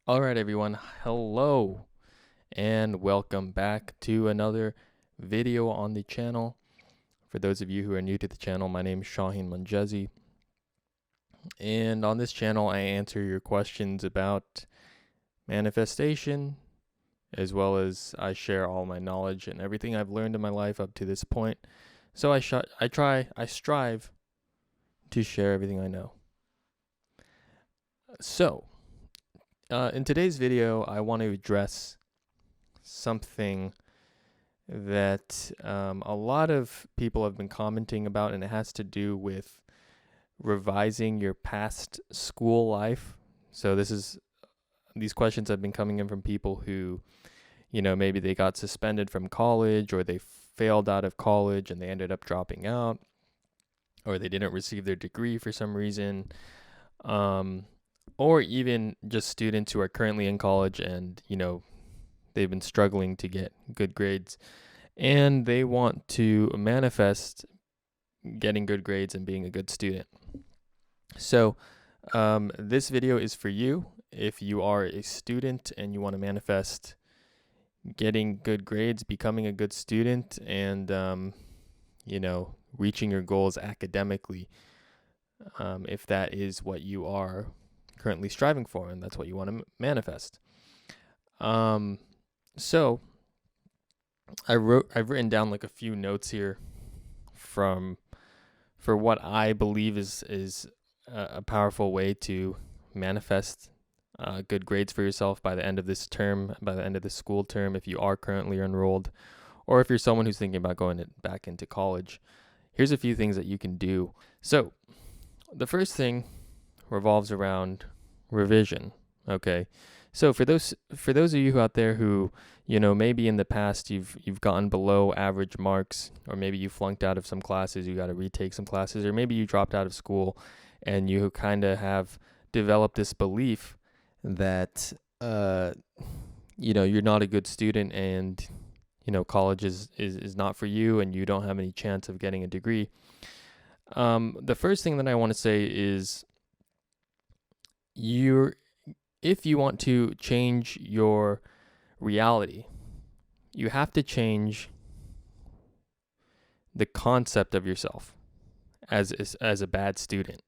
All right, everyone. Hello and welcome back to another video on the channel. For those of you who are new to the channel, my name is Shaheen Manjezi. And on this channel, I answer your questions about manifestation, as well as I share all my knowledge and everything I've learned in my life up to this point. So I strive to share everything I know. So, in today's video, I want to address something that a lot of people have been commenting about, and it has to do with revising your past school life. So these questions have been coming in from people who, maybe they got suspended from college, or they failed out of college and they ended up dropping out, or they didn't receive their degree for some reason, or even just students who are currently in college and, they've been struggling to get good grades and they want to manifest getting good grades and being a good student. So this video is for you if you are a student and you want to manifest getting good grades, becoming a good student, and reaching your goals academically, if that is what you are currently striving for and that's what you want to manifest. So I've written down like a few notes here for what I believe is a powerful way to manifest good grades for yourself by the end of this term, by the end of this school term, if you are currently enrolled, or if you're someone who's thinking about going back into college. Here's a few things that you can do. So the first thing revolves around revision. Okay. So for those of you out there who, maybe in the past you've gotten below average marks, or maybe you flunked out of some classes, you got to retake some classes, or maybe you dropped out of school and you kind of have developed this belief that you're not a good student and college is not for you and you don't have any chance of getting a degree. The first thing that I want to say is if you want to change your reality, you have to change the concept of yourself as a bad student,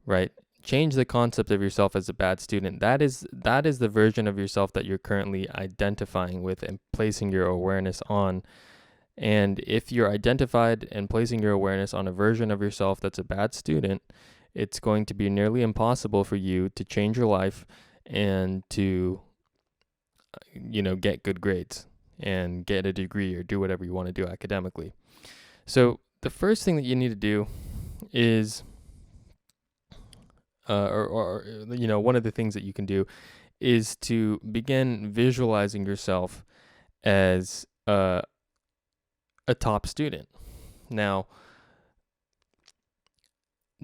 right? Change the concept of yourself as a bad student. That is the version of yourself that you're currently identifying with and placing your awareness on. And if you're identified and placing your awareness on a version of yourself that's a bad student, it's going to be nearly impossible for you to change your life and to, get good grades and get a degree or do whatever you want to do academically. So the first thing that you need to do is, one of the things that you can do is to begin visualizing yourself as a top student. Now,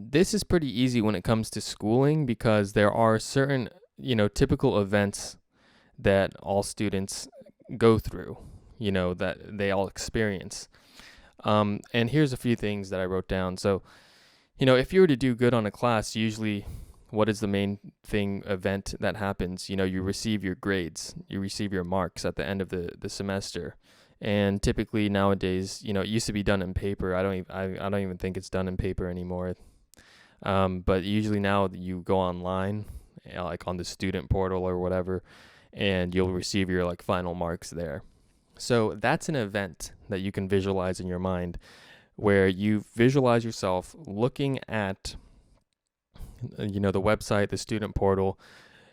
this is pretty easy when it comes to schooling because there are certain, typical events that all students go through, that they all experience. And here's a few things that I wrote down. So, if you were to do good on a class, usually what is the main event that happens? You receive your grades, you receive your marks at the end of the semester. And typically nowadays, it used to be done in paper. I don't even think it's done in paper anymore. But usually now you go online, like on the student portal or whatever, and you'll receive your like final marks there. So that's an event that you can visualize in your mind, where you visualize yourself looking at, the website, the student portal.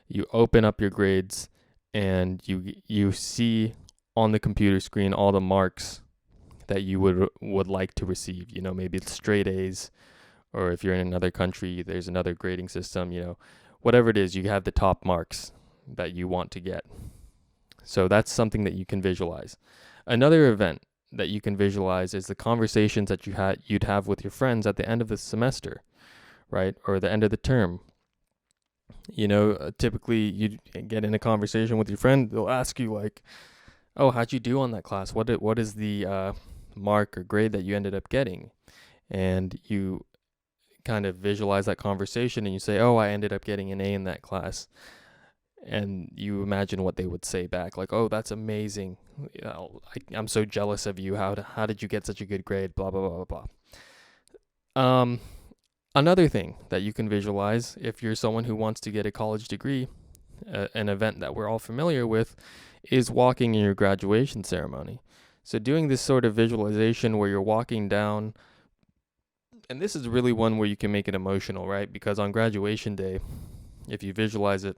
You open up your grades and you see on the computer screen all the marks that you would like to receive. Maybe it's straight A's, or if you're in another country, there's another grading system, whatever it is, you have the top marks that you want to get. So that's something that you can visualize. Another event that you can visualize is the conversations that you'd have with your friends at the end of the semester, right? Or the end of the term. Typically you get in a conversation with your friend, they'll ask you like, "Oh, how'd you do on that class? What is the mark or grade that you ended up getting?" And you kind of visualize that conversation and you say, "Oh, I ended up getting an A in that class." and you imagine what they would say back, like, "Oh, that's amazing. I'm so jealous of you. How did you get such a good grade? Blah blah blah blah blah." Another thing that you can visualize if you're someone who wants to get a college degree, an event that we're all familiar with, is walking in your graduation ceremony. So doing this sort of visualization where you're walking down, and this is really one where you can make it emotional, right? Because on graduation day, if you visualize it,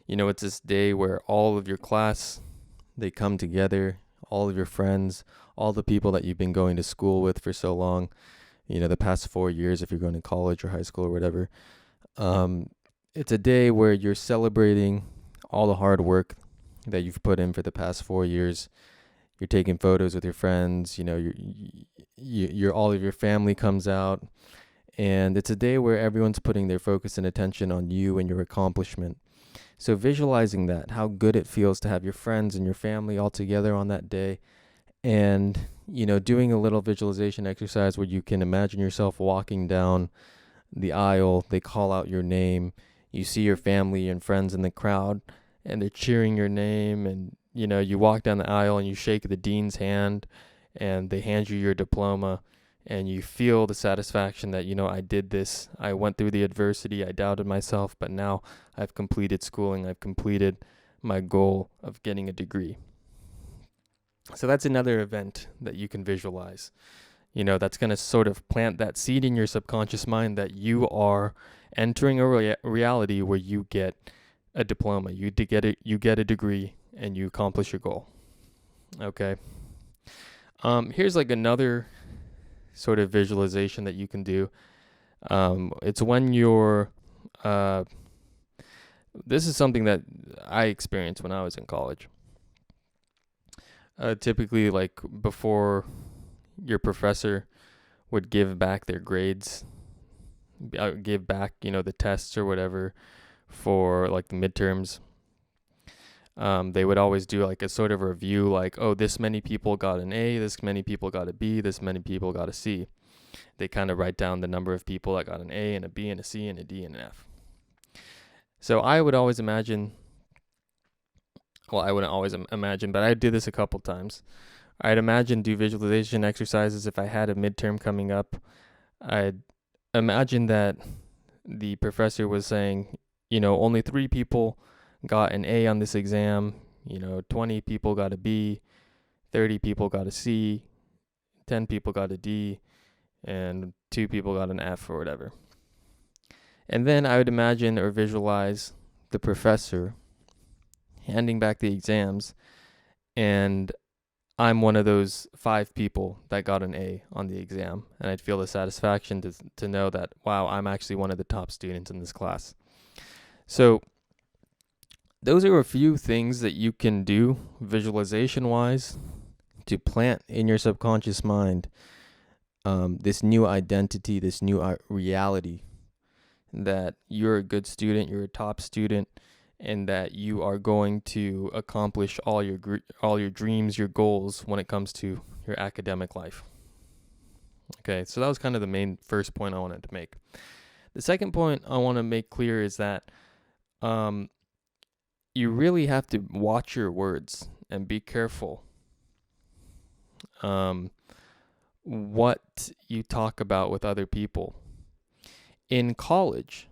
it's this day where all of your class, they come together, all of your friends, all the people that you've been going to school with for so long, the past 4 years, if you're going to college or high school or whatever. It's a day where you're celebrating all the hard work that you've put in for the past 4 years. You're taking photos with your friends, you're all of your family comes out, and it's a day where everyone's putting their focus and attention on you and your accomplishment. So visualizing that, how good it feels to have your friends and your family all together on that day, and doing a little visualization exercise where you can imagine yourself walking down the aisle, they call out your name, you see your family and friends in the crowd, and they're cheering your name, and you walk down the aisle and you shake the dean's hand, and they hand you your diploma, and you feel the satisfaction that, I did this, I went through the adversity, I doubted myself, but now I've completed schooling, I've completed my goal of getting a degree. So that's another event that you can visualize. That's going to sort of plant that seed in your subconscious mind that you are entering a reality where you get a diploma, you get a degree, and you accomplish your goal. Okay. Here's like another sort of visualization that you can do. It's when you're, this is something that I experienced when I was in college. Typically, like before your professor would give back their grades, give back, the tests or whatever for like the midterms. They would always do like a sort of review, like, oh, this many people got an A, this many people got a B, this many people got a C. They kind of write down the number of people that got an A and a B and a C and a D and an F. So I would always imagine, well, I wouldn't always imagine, but I did this a couple times. I'd do visualization exercises if I had a midterm coming up. I'd imagine that the professor was saying, only 3 people got an A on this exam, 20 people got a B, 30 people got a C, 10 people got a D, and 2 people got an F or whatever. And then I would imagine or visualize the professor handing back the exams, and I'm one of those 5 people that got an A on the exam, and I'd feel the satisfaction to know that, wow, I'm actually one of the top students in this class. So those are a few things that you can do visualization-wise to plant in your subconscious mind this new identity, this new reality that you're a good student, you're a top student, and that you are going to accomplish all your dreams, your goals when it comes to your academic life. Okay, so that was kind of the main first point I wanted to make. The second point I want to make clear is that you really have to watch your words and be careful what you talk about with other people. In college,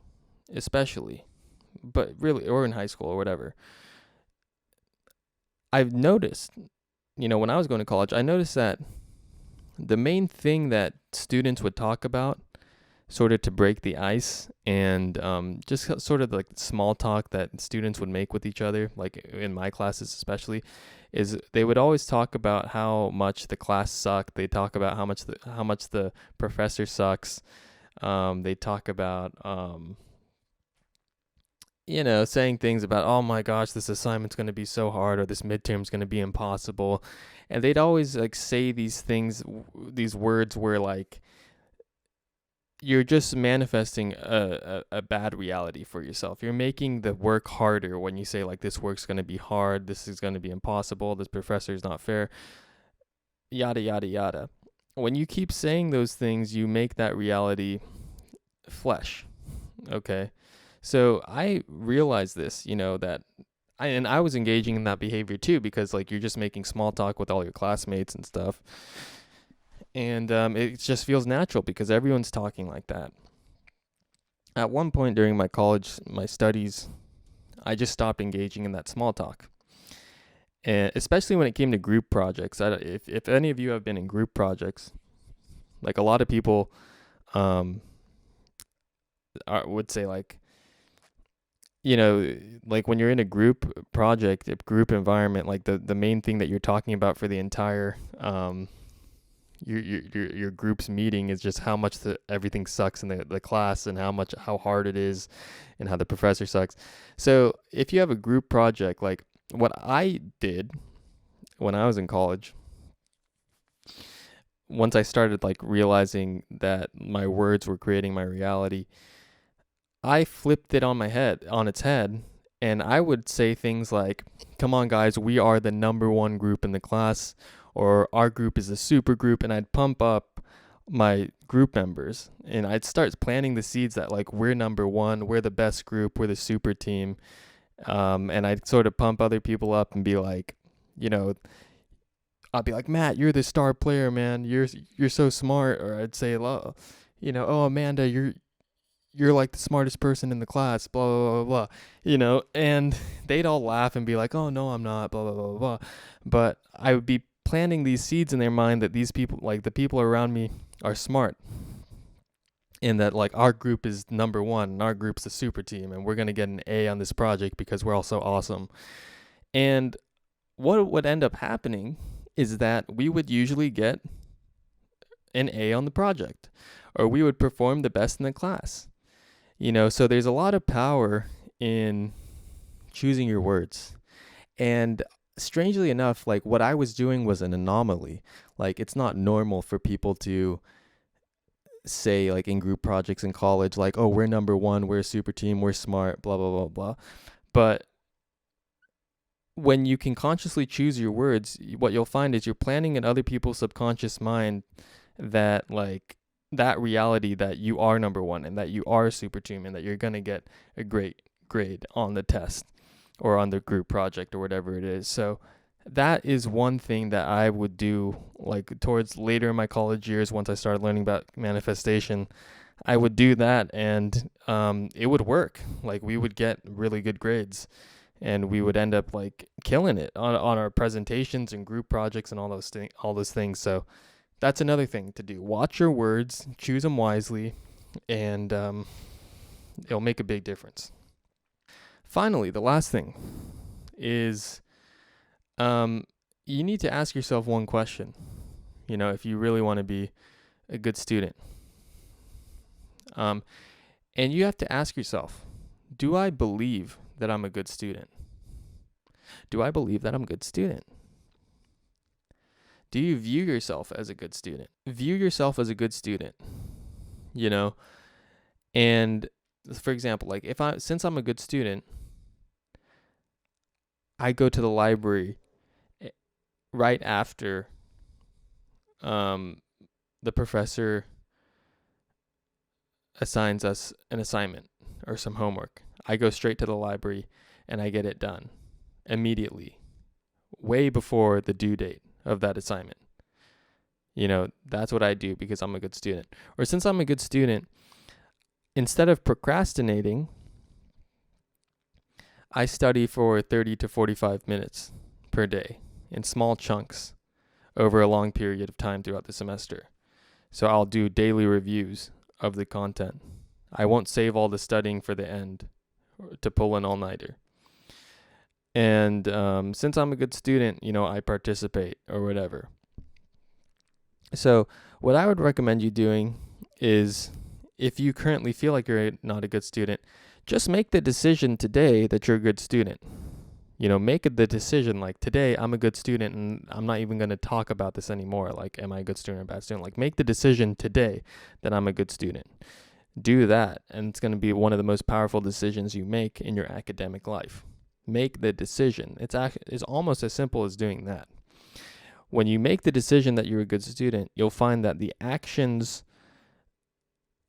especially, but really, or in high school or whatever, I've noticed, when I was going to college, I noticed that the main thing that students would talk about, sort of to break the ice, and just sort of like small talk that students would make with each other, like in my classes especially, is they would always talk about how much the class sucked. They talk about how much the professor sucks. They talk about saying things about, oh my gosh, this assignment's going to be so hard, or this midterm's going to be impossible. And they'd always like say these things, these words where like you're just manifesting a bad reality for yourself. You're making the work harder when you say like, this work's going to be hard, this is going to be impossible, this professor's not fair, yada, yada, yada. When you keep saying those things, you make that reality flesh. Okay. So I realized this, that I was engaging in that behavior too, because like you're just making small talk with all your classmates and stuff. And it just feels natural because everyone's talking like that. At one point during my studies, I just stopped engaging in that small talk. And especially when it came to group projects. If any of you have been in group projects, like a lot of people would say like, like when you're in a group project, a group environment, like the main thing that you're talking about for the entire your group's meeting is just how much everything sucks in the class and how hard it is and how the professor sucks. So if you have a group project, like what I did when I was in college, once I started like realizing that my words were creating my reality, I flipped it on its head, and I would say things like, "Come on, guys, we are the number one group in the class," or "Our group is a super group," and I'd pump up my group members, and I'd start planting the seeds that like we're number one, we're the best group, we're the super team, and I'd sort of pump other people up and be like, I'd be like, "Matt, you're the star player, man. You're so smart," or I'd say, "Oh, oh Amanda, you're like the smartest person in the class, blah, blah, blah, blah, and they'd all laugh and be like, "Oh, no, I'm not, blah, blah, blah, blah." But I would be planting these seeds in their mind that these people, like the people around me, are smart, and that like our group is number one, and our group's the super team, and we're going to get an A on this project because we're all so awesome. And what would end up happening is that we would usually get an A on the project, or we would perform the best in the class. So there's a lot of power in choosing your words. And strangely enough, like what I was doing was an anomaly. Like it's not normal for people to say like in group projects in college, like, "Oh, we're number one, we're a super team, we're smart, blah, blah, blah, blah." But when you can consciously choose your words, what you'll find is you're planting in other people's subconscious mind that like that reality that you are number one and that you are a super team and that you're going to get a great grade on the test or on the group project or whatever it is. So that is one thing that I would do like towards later in my college years. Once I started learning about manifestation, I would do that, and it would work. Like we would get really good grades, and we would end up like killing it on our presentations and group projects and all those things. So that's another thing to do. Watch your words, choose them wisely, and it'll make a big difference. Finally, the last thing is you need to ask yourself one question, if you really want to be a good student. And you have to ask yourself, do I believe that I'm a good student? Do I believe that I'm a good student? Do you view yourself as a good student? View yourself as a good student, and for example, like since I'm a good student, I go to the library right after the professor assigns us an assignment or some homework. I go straight to the library and I get it done immediately, way before the due date of that assignment. That's what I do because I'm a good student. Or since I'm a good student, instead of procrastinating, I study for 30 to 45 minutes per day in small chunks over a long period of time throughout the semester. So I'll do daily reviews of the content. I won't save all the studying for the end to pull an all-nighter. And since I'm a good student, I participate or whatever. So what I would recommend you doing is, if you currently feel like you're not a good student, just make the decision today that you're a good student. Make the decision like, today I'm a good student and I'm not even going to talk about this anymore. Like, am I a good student or a bad student? Like, make the decision today that I'm a good student. Do that, and it's going to be one of the most powerful decisions you make in your academic life. Make the decision. It's almost as simple as doing that. When you make the decision that you're a good student, you'll find that the actions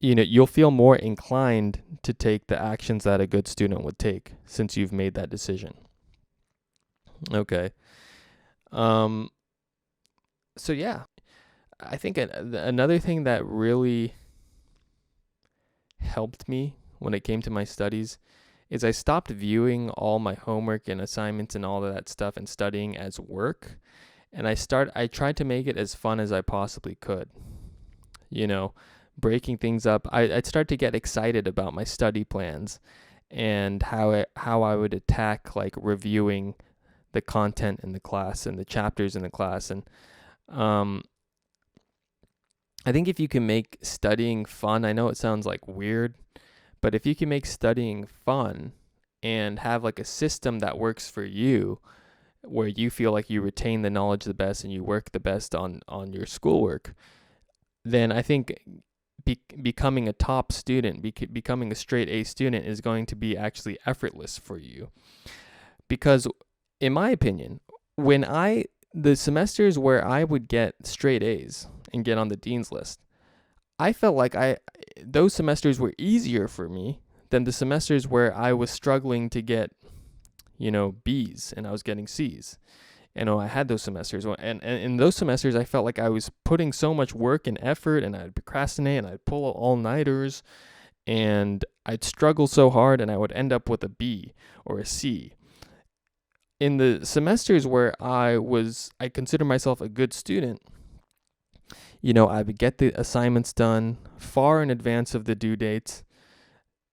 you'll feel more inclined to take the actions that a good student would take since you've made that decision. Okay. Um, so yeah, I think another thing that really helped me when it came to my studies is I stopped viewing all my homework and assignments and all of that stuff and studying as work. And I tried to make it as fun as I possibly could. You know, breaking things up. I'd start to get excited about my study plans and how I would attack like reviewing the content in the class and the chapters in the class. And um, I think if you can make studying fun, I know it sounds like weird, but if you can make studying fun and have like a system that works for you, where you feel like you retain the knowledge the best and you work the best on your schoolwork, then I think becoming a top student, becoming a straight A student is going to be actually effortless for you. Because in my opinion, the semesters where I would get straight A's and get on the dean's list, I felt like those semesters were easier for me than the semesters where I was struggling to get, B's and I was getting C's. I had those semesters, and in those semesters, I felt like I was putting so much work and effort, and I'd procrastinate, and I'd pull all-nighters, and I'd struggle so hard, and I would end up with a B or a C. In the semesters where I consider myself a good student, I would get the assignments done far in advance of the due dates.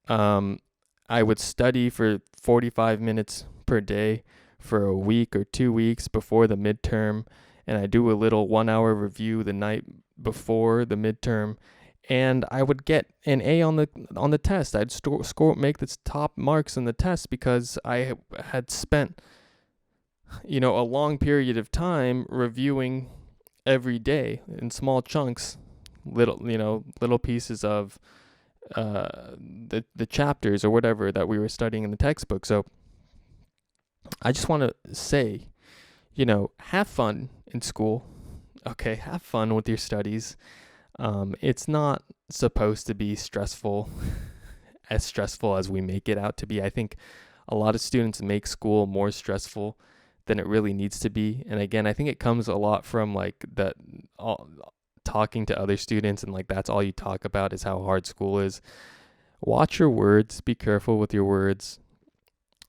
I would study for 45 minutes per day for a week or 2 weeks before the midterm, and I do a little 1-hour review the night before the midterm, and I would get an A on the test. I'd make the top marks in the test because I had spent a long period of time reviewing every day in small chunks, little pieces of the chapters or whatever that we were studying in the textbook. So I just want to say, have fun in school. Okay, have fun with your studies. It's not supposed to be stressful, as stressful as we make it out to be. I think a lot of students make school more stressful than it really needs to be. And again, I think it comes a lot from like talking to other students, and like that's all you talk about is how hard school is. Watch your words. Be careful with your words.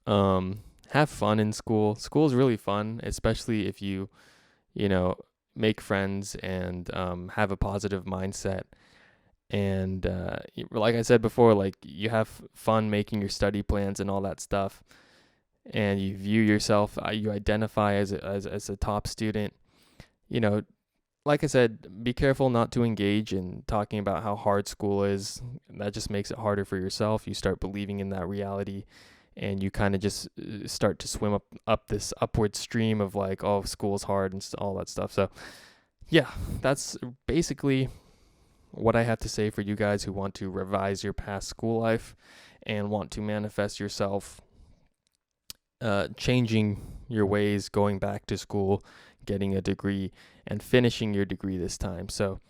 Have fun in school. School is really fun, especially if you make friends and have a positive mindset. And like I said before, like you have fun making your study plans and all that stuff. And you view yourself, you identify as a top student. Like I said, be careful not to engage in talking about how hard school is. That just makes it harder for yourself. You start believing in that reality, and you kind of just start to swim up this upward stream of like, oh, school's hard and all that stuff. So yeah, that's basically what I have to say for you guys who want to revise your past school life and want to manifest yourself changing your ways, going back to school, getting a degree, and finishing your degree this time. So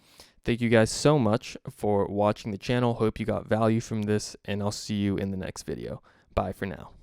thank you guys so much for watching the channel. Hope you got value from this, and I'll see you in the next video. Bye for now.